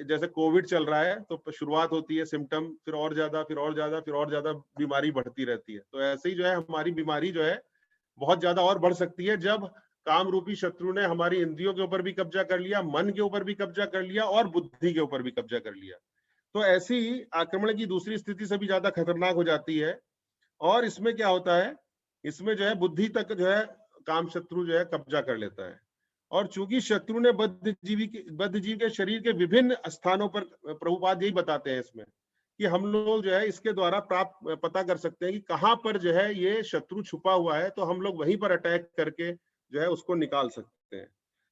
जैसे कोविड चल रहा है तो शुरुआत होती है सिम्टम, फिर और ज्यादा, फिर और ज्यादा, फिर और ज्यादा बीमारी बढ़ती रहती है। तो ऐसे ही जो है हमारी बीमारी जो है बहुत ज्यादा और बढ़ सकती है जब काम रूपी शत्रु ने हमारी इंद्रियों के ऊपर भी कब्जा कर लिया, मन के ऊपर भी कब्जा कर लिया और बुद्धि के ऊपर भी कब्जा कर लिया। तो ऐसी ही आक्रमण की दूसरी स्थिति से भी ज्यादा खतरनाक हो जाती है। और इसमें क्या होता है? इसमें जो है बुद्धि तक जो है काम शत्रु जो है कब्जा कर लेता है। और चूंकि शत्रु ने बद्ध जीव के शरीर के विभिन्न स्थानों पर, प्रभुपाद यही बताते हैं इसमें कि हम लोग जो है इसके द्वारा पता कर सकते हैं कि कहाँ पर जो है ये शत्रु छुपा हुआ है, तो हम लोग वहीं पर अटैक करके जो है उसको निकाल सकते हैं।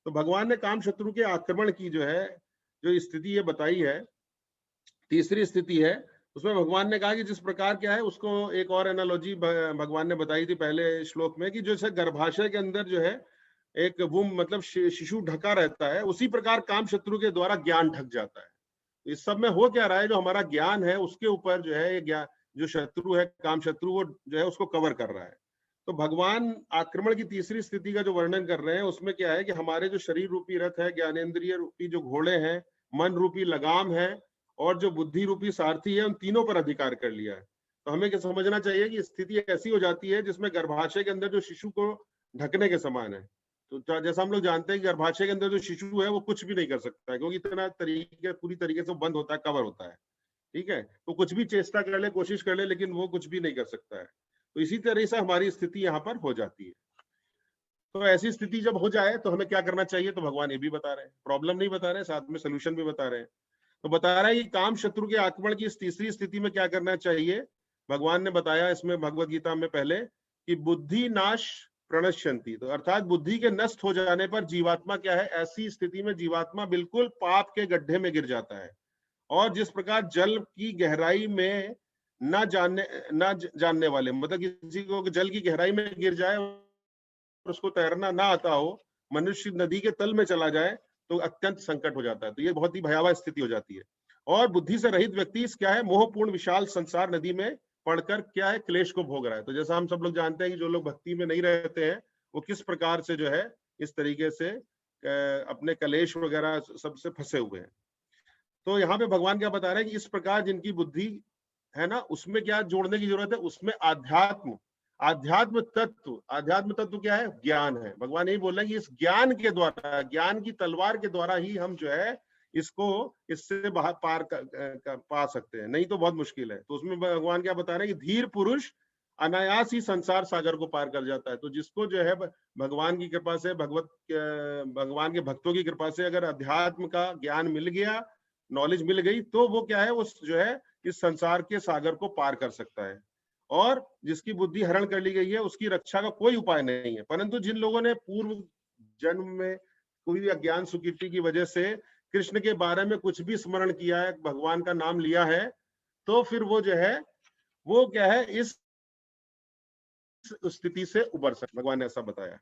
तो भगवान ने काम शत्रु के आक्रमण की जो स्थिति ये बताई है, तीसरी स्थिति है, उसमें भगवान ने कहा कि जिस प्रकार क्या है, उसको एक और एनालॉजी भगवान ने बताई थी पहले श्लोक में कि जैसे गर्भाशय के अंदर जो है एक वुम मतलब शिशु ढका रहता है, उसी प्रकार काम शत्रु के द्वारा ज्ञान ढक जाता है। इस सब में हो क्या रहा है? जो हमारा ज्ञान है उसके ऊपर जो है ज्ञान, जो शत्रु है काम शत्रु, वो जो है उसको कवर कर रहा है। तो भगवान आक्रमण की तीसरी स्थिति का जो वर्णन कर रहे हैं उसमें क्या है कि हमारे जो शरीर रूपी रथ है, ज्ञानेन्द्रिय रूपी जो घोड़े हैं, मन रूपी लगाम है और जो बुद्धि रूपी सारथी है, उन तीनों पर अधिकार कर लिया है। तो हमें क्या समझना चाहिए कि स्थिति ऐसी हो जाती है जिसमें गर्भाशय के अंदर जो शिशु को ढकने के समान है। तो जैसा हम लोग जानते हैं कि गर्भाशय के अंदर जो शिशु है वो कुछ भी नहीं कर सकता है, क्योंकि इतना पूरी तरीके से बंद होता है, कवर होता है। ठीक है, तो कुछ भी चेष्टा कर ले, कोशिश कर ले, लेकिन वो कुछ भी नहीं कर सकता है। तो इसी तरह से हमारी स्थिति यहाँ पर हो जाती है। तो ऐसी स्थिति जब हो जाए तो हमें क्या करना चाहिए? तो भगवान ये भी बता रहे हैं, प्रॉब्लम नहीं बता रहे, साथ में सोल्यूशन भी बता रहे हैं। तो बता रहा है कि काम शत्रु के आक्रमण की इस तीसरी स्थिति में क्या करना चाहिए। भगवान ने बताया इसमें भगवत गीता में पहले कि बुद्धि नाश प्रणश्यंती, तो अर्थात बुद्धि के नष्ट हो जाने पर जीवात्मा क्या है, ऐसी स्थिति में जीवात्मा बिल्कुल पाप के गड्ढे में गिर जाता है। और जिस प्रकार जल की गहराई में न जानने वाले, मतलब किसी को जल की गहराई में गिर जाए और उसको तैरना ना आता हो, मनुष्य नदी के तल में चला जाए तो अत्यंत संकट हो जाता है। तो ये बहुत ही भयावह स्थिति हो जाती है। और बुद्धि से रहित व्यक्ति क्या है, मोहपूर्ण विशाल संसार नदी में पढ़कर क्या है, क्लेश को भोग रहा है। तो जैसा हम सब लोग जानते हैं कि जो लोग भक्ति में नहीं रहते हैं वो किस प्रकार से जो है इस तरीके से अपने कलेश वगैरह सबसे फंसे हुए हैं। तो यहाँ पे भगवान क्या बता रहे हैं कि इस प्रकार जिनकी बुद्धि है ना, उसमें क्या जोड़ने की जरूरत है, उसमें आध्यात्म तत्व क्या है, ज्ञान है। भगवान यही बोल रहे हैं कि इस ज्ञान के द्वारा, ज्ञान की तलवार के द्वारा ही हम जो है इससे बाहर पा सकते हैं, नहीं तो बहुत मुश्किल है। तो उसमें भगवान क्या बता रहे हैं कि धीर पुरुष अनायास ही संसार सागर को पार कर जाता है। तो जिसको जो है भगवान की कृपा से, भगवान के भक्तों की कृपा से अगर अध्यात्म का ज्ञान मिल गया, नॉलेज मिल गई, तो वो क्या है, उस जो है इस संसार के सागर को पार कर सकता है। और जिसकी बुद्धि हरण कर ली गई है उसकी रक्षा का कोई उपाय नहीं है। परंतु जिन लोगों ने पूर्व जन्म में कोई भी अज्ञान सुकृति की वजह से कृष्ण के बारे में कुछ भी स्मरण किया है, भगवान का नाम लिया है, तो फिर वो जो है वो क्या है, इस स्थिति से उबर सकते, भगवान ने ऐसा बताया।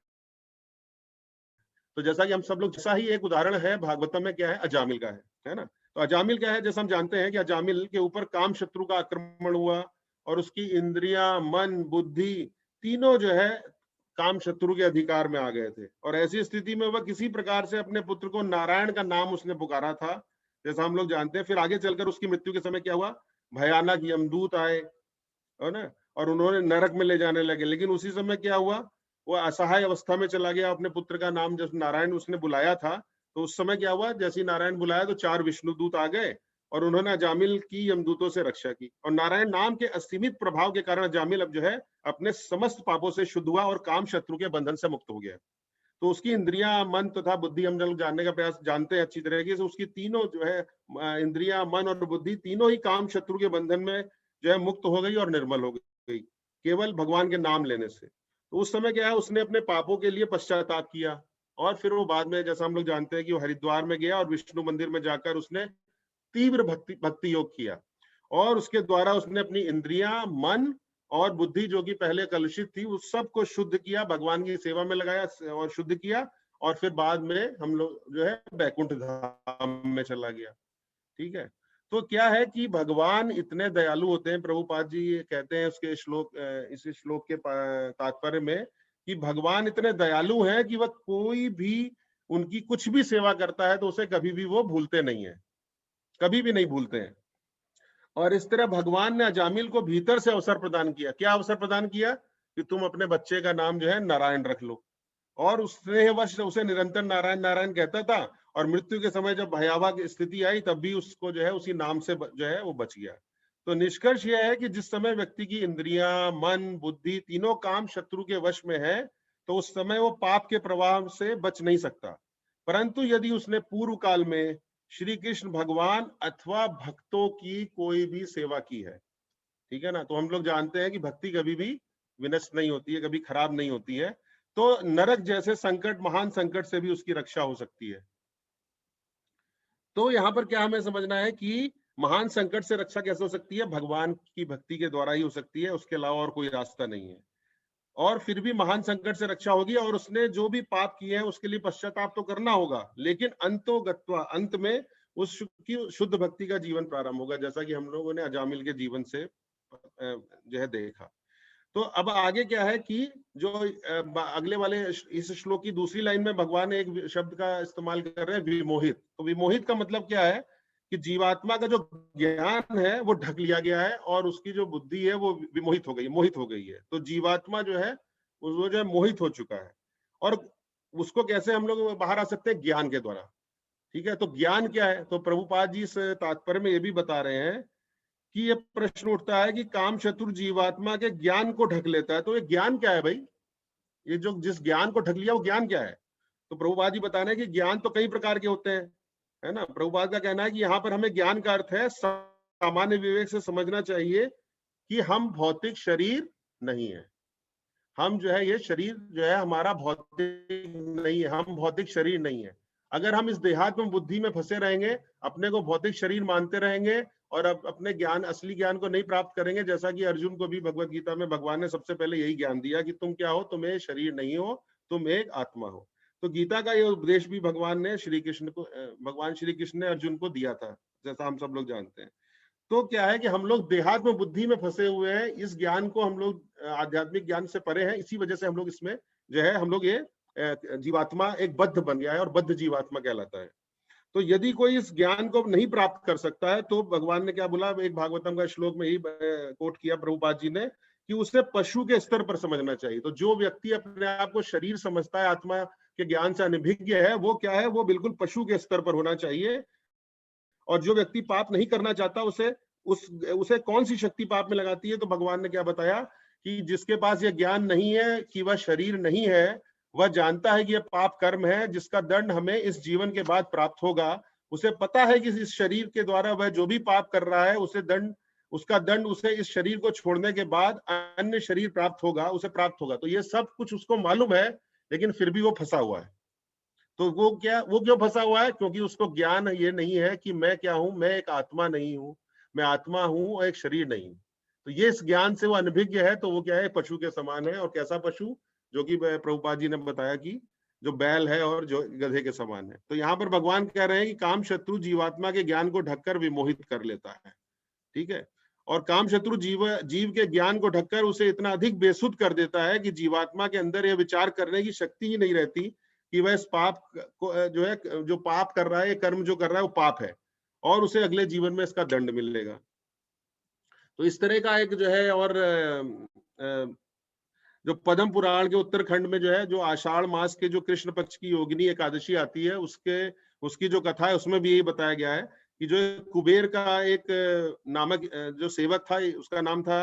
तो जैसा कि हम सब लोग, जैसा ही एक उदाहरण है भागवतम में क्या है, अजामिल का है ना। तो अजामिल क्या है, जैसा हम जानते हैं कि अजामिल के ऊपर काम शत्रु का आक्रमण हुआ और उसकी इंद्रियां, मन, बुद्धि तीनों जो है काम शत्रु के अधिकार में आ गए थे। और ऐसी स्थिति में वह किसी प्रकार से अपने पुत्र को, नारायण का नाम उसने पुकारा था, जैसा हम लोग जानते हैं। फिर आगे चलकर उसकी मृत्यु के समय क्या हुआ, भयानक यमदूत आए है ना, और उन्होंने नरक में ले जाने लगे। लेकिन उसी समय क्या हुआ, वो असहाय अवस्था में चला गया। अपने पुत्र का नाम जब नारायण उसने बुलाया था, तो उस समय क्या हुआ, जैसे नारायण बुलाया तो 4 विष्णुदूत आ गए और उन्होंने अजामिल की यमदूतों से रक्षा की, और नारायण नाम के असीमित प्रभाव के कारण अजामिल अब जो है अपने समस्त पापों से शुद्ध हुआ और काम शत्रु के बंधन से मुक्त हो गया। तो उसकी इंद्रियां, मन तथा बुद्धि हम लोग जानने का प्रयास जानते हैं अच्छी तरीके से, उसकी तीनों जो है इंद्रियां, मन और बुद्धि तीनों ही काम शत्रु के बंधन में जो है मुक्त हो गई और निर्मल हो गई, केवल भगवान के नाम लेने से। तो उस समय क्या है, उसने अपने पापों के लिए पश्चाताप किया, और फिर वो बाद में जैसा हम लोग जानते हैं कि वो हरिद्वार में गया और विष्णु मंदिर में जाकर उसने तीव्र भक्ति योग किया, और उसके द्वारा उसने अपनी इंद्रियां, मन और बुद्धि जो कि पहले कलुषित थी उस सब को शुद्ध किया, भगवान की सेवा में लगाया और शुद्ध किया, और फिर बाद में हम लोग जो है बैकुंठ धाम में चला गया। ठीक है, तो क्या है कि भगवान इतने दयालु होते हैं, प्रभुपाद जी ये कहते हैं उसके श्लोक, इस श्लोक के तात्पर्य में, कि भगवान इतने दयालु हैं कि वह कोई भी उनकी कुछ भी सेवा करता है तो उसे कभी भी वो भूलते नहीं है, कभी भी नहीं भूलते हैं। और इस तरह भगवान ने अजामिल को भीतर से अवसर प्रदान किया। क्या अवसर प्रदान किया? कि तुम अपने बच्चे का नाम जो है नारायण रख लो, और उसने वश उसे निरंतर नारायण नारायण कहता था, और मृत्यु के समय जब भयावह स्थिति आई तब भी उसको जो है उसी नाम से जो है वो बच गया। तो निष्कर्ष यह है कि जिस समय व्यक्ति की इंद्रियां, मन, बुद्धि तीनों काम शत्रु के वश में है, तो उस समय वो पाप के प्रभाव से बच नहीं सकता। परंतु यदि उसने पूर्व काल में श्री कृष्ण भगवान अथवा भक्तों की कोई भी सेवा की है, ठीक है ना, तो हम लोग जानते हैं कि भक्ति कभी भी विनष्ट नहीं होती है, कभी खराब नहीं होती है, तो नरक जैसे संकट, महान संकट से भी उसकी रक्षा हो सकती है। तो यहाँ पर क्या हमें समझना है कि महान संकट से रक्षा कैसे हो सकती है? भगवान की भक्ति के द्वारा ही हो सकती है, उसके अलावा और कोई रास्ता नहीं है। और फिर भी महान संकट से रक्षा होगी, और उसने जो भी पाप किए हैं उसके लिए पश्चाताप तो करना होगा, लेकिन अंतोगत्वा, अंत में उसकी शुद्ध भक्ति का जीवन प्रारंभ होगा, जैसा कि हम लोगों ने अजामिल के जीवन से जो है देखा। तो अब आगे क्या है कि जो अगले वाले इस श्लोक की दूसरी लाइन में भगवान एक शब्द का इस्तेमाल कर रहे हैं, विमोहित। तो विमोहित का मतलब क्या है कि जीवात्मा का जो ज्ञान है वो ढक लिया गया है, और उसकी जो बुद्धि है वो विमोहित हो गई, मोहित हो गई है। तो जीवात्मा जो है वो जो है मोहित हो चुका है, और उसको कैसे हम लोग बाहर आ सकते हैं? ज्ञान के द्वारा। ठीक है, तो ज्ञान क्या है? तो प्रभुपाद जी इस तात्पर्य में ये भी बता रहे हैं कि ये प्रश्न उठता है कि काम शत्रु जीवात्मा के ज्ञान को ढक लेता है, तो ये ज्ञान क्या है भाई? ये जो जिस ज्ञान को ढक लिया वो ज्ञान क्या है? तो प्रभुपाद जी बता रहे हैं कि ज्ञान तो कई प्रकार के होते हैं, है ना। प्रभुपाद का कहना है कि यहाँ पर हमें ज्ञान का अर्थ है सामान्य विवेक से समझना चाहिए कि हम भौतिक शरीर नहीं है, हम जो है ये शरीर जो है हमारा भौतिक नहीं है, हम भौतिक शरीर नहीं है। अगर हम इस देहात्म बुद्धि में फंसे रहेंगे, अपने को भौतिक शरीर मानते रहेंगे, और अपने ज्ञान, असली ज्ञान को नहीं प्राप्त करेंगे, जैसा कि अर्जुन को भी भगवत गीता में भगवान ने सबसे पहले यही ज्ञान दिया कि तुम क्या हो, तुम एक शरीर नहीं हो, तुम एक आत्मा हो। तो गीता का ये उपदेश भी भगवान ने श्री कृष्ण को, भगवान श्री कृष्ण ने अर्जुन को दिया था, जैसा हम सब लोग जानते हैं। तो क्या है कि हम लोग देहात्म बुद्धि में फंसे हुए हैं, इस ज्ञान को हम लोग आध्यात्मिक ज्ञान से परे हैं, इसी वजह से हम लोग इसमें जो है हम लोग ये जीवात्मा एक बद्ध बन गया है, और बद्ध जीवात्मा कहलाता है। तो यदि कोई इस ज्ञान को नहीं प्राप्त कर सकता है, तो भगवान ने क्या बोला, एक भागवतम का श्लोक में ही कोट किया प्रभुपाद जी ने, कि उसे पशु के स्तर पर समझना चाहिए। तो जो व्यक्ति अपने आप को शरीर समझता है, आत्मा के ज्ञान से अनभिज्ञ है, वो क्या है, वो बिल्कुल पशु के स्तर पर होना चाहिए। और जो व्यक्ति पाप नहीं करना चाहता, उसे कौन सी शक्ति पाप में लगाती है? तो भगवान ने क्या बताया कि जिसके पास ये ज्ञान नहीं है कि वह शरीर नहीं है, वह जानता है कि यह पाप कर्म है जिसका दंड हमें इस जीवन के बाद प्राप्त होगा। उसे पता है कि इस शरीर के द्वारा वह जो भी पाप कर रहा है उसका दंड उसे इस शरीर को छोड़ने के बाद अन्य शरीर प्राप्त होगा, उसे प्राप्त होगा। तो ये सब कुछ उसको मालूम है, लेकिन फिर भी वो फंसा हुआ है। तो वो क्यों फंसा हुआ है? क्योंकि उसको ज्ञान ये नहीं है कि मैं क्या हूं, मैं एक आत्मा नहीं हूं, मैं आत्मा हूं और एक शरीर नहीं हूं। तो ये इस ज्ञान से वो अनभिज्ञ है, तो वो क्या है, पशु के समान है। और कैसा पशु? जो कि प्रभुपाद जी ने बताया कि जो बैल है और जो गधे के समान है। तो यहाँ पर भगवान कह रहे हैं कि काम शत्रु जीवात्मा के ज्ञान को ढककर विमोहित कर लेता है। ठीक है, और काम शत्रु जीव के ज्ञान को ढककर उसे इतना अधिक बेसुध कर देता है कि जीवात्मा के अंदर यह विचार करने की शक्ति ही नहीं रहती कि वह इस पाप को जो है, जो पाप कर रहा है, कर्म जो कर रहा है वो पाप है, और उसे अगले जीवन में इसका दंड मिलेगा। तो इस तरह का एक जो है, और जो पद्म पुराण के उत्तरखंड में जो है, जो आषाढ़ मास के जो कृष्ण पक्ष की योगिनी एकादशी आती है, उसकी जो कथा है उसमें भी यही बताया गया है कि जो कुबेर का एक नामक जो सेवक था, उसका नाम था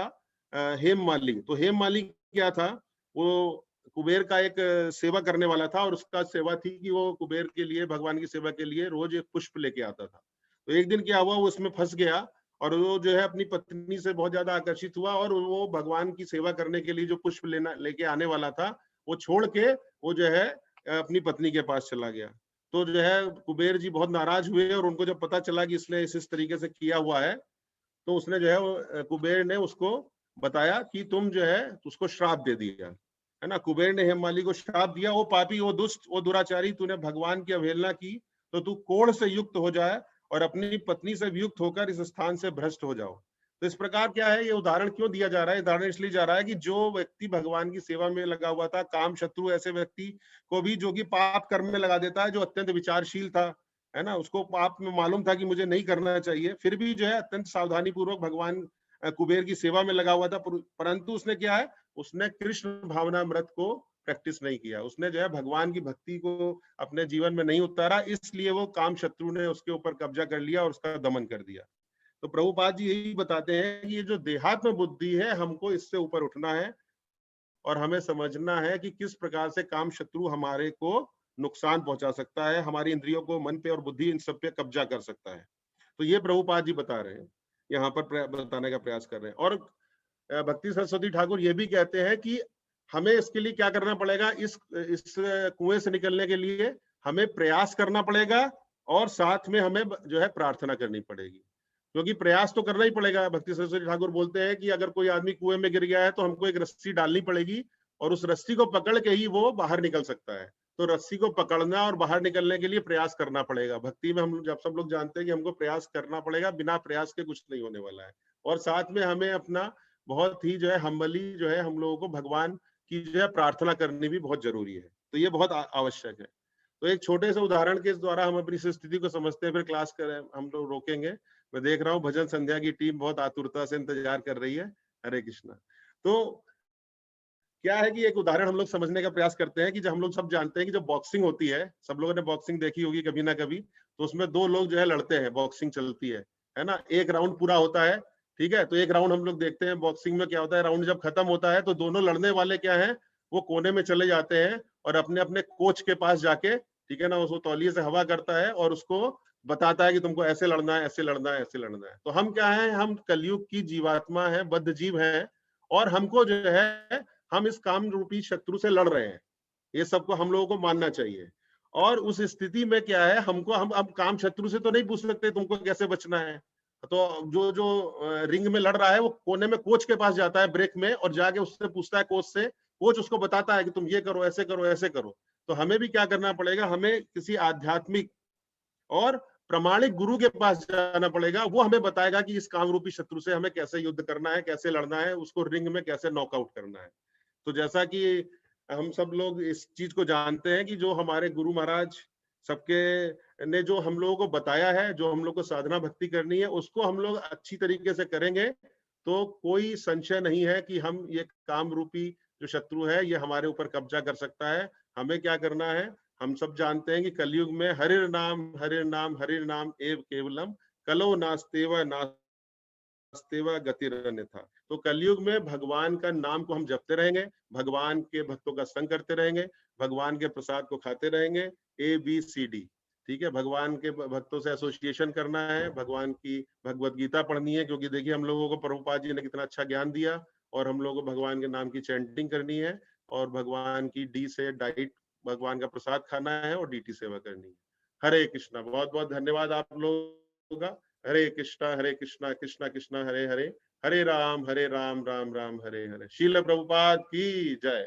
हेम माली। तो हेम माली क्या था, वो कुबेर का एक सेवा करने वाला था, और उसका सेवा थी कि वो कुबेर के लिए, भगवान की सेवा के लिए रोज एक पुष्प लेके आता था। तो एक दिन क्या हुआ, वो उसमें फंस गया, और वो जो है अपनी पत्नी से बहुत ज्यादा आकर्षित हुआ, और वो भगवान की सेवा करने के लिए जो पुष्प लेना लेके आने वाला था, वो छोड़ के वो जो है अपनी पत्नी के पास चला गया। तो जो है कुबेर जी बहुत नाराज हुए, और उनको जब पता चला कि इसने इस तरीके से किया हुआ है, तो उसने जो है कुबेर ने उसको बताया कि तुम जो है उसको श्राप दे दिया, है ना। कुबेर ने हेममाली को श्राप दिया, वो पापी, वो दुष्ट, वो दुराचारी, तूने भगवान की अवहेलना की, तो तू कोढ़ से युक्त हो जाए और अपनी पत्नी से वियुक्त होकर इस स्थान से भ्रष्ट हो जाओ। तो इस प्रकार क्या है, ये उदाहरण क्यों दिया जा रहा है? उदाहरण इसलिए जा रहा है कि जो व्यक्ति भगवान की सेवा में लगा हुआ था, काम शत्रु ऐसे व्यक्ति को भी, जो कि पाप कर्म में लगा देता है, जो अत्यंत विचारशील था, है ना, उसको पाप में मालूम था कि मुझे नहीं करना चाहिए, फिर भी जो है अत्यंत सावधानी पूर्वक भगवान कुबेर की सेवा में लगा हुआ था, परंतु उसने क्या है, उसने कृष्ण भावनामृत को प्रैक्टिस नहीं किया, उसने जो है भगवान की भक्ति को अपने जीवन में नहीं उतारा, इसलिए वो काम शत्रु ने उसके ऊपर कब्जा कर लिया और उसका दमन कर दिया। तो प्रभुपाद जी यही बताते हैं कि ये जो देहात्म बुद्धि है, हमको इससे ऊपर उठना है, और हमें समझना है कि किस प्रकार से काम शत्रु हमारे को नुकसान पहुंचा सकता है, हमारी इंद्रियों को, मन पे और बुद्धि, इन सब पे कब्जा कर सकता है। तो ये प्रभुपाद जी बता रहे हैं, यहाँ पर बताने का प्रयास कर रहे हैं। और भक्ति सरस्वती ठाकुर ये भी कहते हैं कि हमें इसके लिए क्या करना पड़ेगा, इस कुएं से निकलने के लिए हमें प्रयास करना पड़ेगा, और साथ में हमें जो है प्रार्थना करनी पड़ेगी, क्योंकि प्रयास तो करना ही पड़ेगा। भक्ति सरस्वती ठाकुर बोलते हैं कि अगर कोई आदमी कुएं में गिर गया है, तो हमको एक रस्सी डालनी पड़ेगी, और उस रस्सी को पकड़ के ही वो बाहर निकल सकता है। तो रस्सी को पकड़ना और बाहर निकलने के लिए प्रयास करना पड़ेगा। भक्ति में हम जब सब लोग जानते हैं कि हमको प्रयास करना पड़ेगा, बिना प्रयास के कुछ नहीं होने वाला है। और साथ में हमें अपना बहुत ही जो है हम्बली जो है हम लोगों को भगवान की जो है प्रार्थना करनी भी बहुत जरूरी है। तो ये बहुत आवश्यक है। तो एक छोटे से उदाहरण के द्वारा हम अपनी इस स्थिति को समझते हैं, फिर क्लास करें हम लोग रोकेंगे। मैं देख रहा हूँ भजन संध्या की टीम बहुत आतुरता से इंतजार कर रही है। हरे कृष्णा। तो क्या है कि एक उदाहरण हम लोग समझने का प्रयास करते हैं कि जब हम लोग सब जानते हैं कि जब बॉक्सिंग होती है, सब लोगों ने बॉक्सिंग देखी होगी कभी ना कभी, तो उसमें दो लोग जो है लड़ते हैं, बॉक्सिंग चलती है ना। एक राउंड पूरा होता है, ठीक है, तो एक राउंड हम लोग देखते हैं बॉक्सिंग में क्या होता है, राउंड जब खत्म होता है तो दोनों लड़ने वाले क्या है, वो कोने में चले जाते हैं और अपने अपने कोच के पास जाके, ठीक है ना, उसको तौलिए से हवा करता है और उसको बताता है कि तुमको ऐसे लड़ना है, ऐसे लड़ना है, ऐसे लड़ना है। तो हम क्या है, हम कलयुग की जीवात्मा है, बद्ध जीव है, और हमको जो है हम इस काम रूपी शत्रु से लड़ रहे हैं, ये सबको हम लोगों को मानना चाहिए। और उस स्थिति में क्या है, हमको हम अब काम शत्रु से तो नहीं पूछ सकते तुमको कैसे बचना है। तो जो जो रिंग में लड़ रहा है, वो कोने में कोच के पास जाता है ब्रेक में, और जाके उससे पूछता है कोच से, कोच उसको बताता है कि तुम ये करो, ऐसे करो, ऐसे करो। तो हमें भी क्या करना पड़ेगा, हमें किसी आध्यात्मिक और प्रमाणिक गुरु के पास जाना पड़ेगा, वो हमें बताएगा कि इस काम रूपी शत्रु से हमें कैसे युद्ध करना है, कैसे लड़ना है, उसको रिंग में कैसे नॉकआउट करना है। तो जैसा कि हम सब लोग इस चीज को जानते हैं कि जो हमारे गुरु महाराज सबके ने जो हम लोगों को बताया है, जो हम लोग को साधना भक्ति करनी है, उसको हम लोग अच्छी तरीके से करेंगे, तो कोई संशय नहीं है कि हम ये काम रूपी जो शत्रु है, ये हमारे ऊपर कब्जा कर सकता है। हमें क्या करना है, हम सब जानते हैं कि कलयुग में हरिर नाम हरिर नाम हरिर नाम एव केवलम, कलो नास्तेव नास्तेव गतिरन्यथा। तो कलयुग में भगवान का नाम को हम जपते रहेंगे, भगवान के भक्तों का संग करते रहेंगे, भगवान के प्रसाद को खाते रहेंगे, ABCD, ठीक है। भगवान के भक्तों से एसोसिएशन करना है, भगवान की भगवत गीता पढ़नी है, क्योंकि देखिए हम लोगों को प्रभुपाद जी ने कितना अच्छा ज्ञान दिया, और हम लोगों को भगवान के नाम की चैंटिंग करनी है, और भगवान की डी से डाइट, भगवान का प्रसाद खाना है, और DT सेवा करनी है। हरे कृष्णा। बहुत बहुत धन्यवाद आप लोगों का। हरे कृष्णा कृष्णा कृष्णा हरे हरे, हरे राम राम राम हरे हरे। शील प्रभुपाद की जय।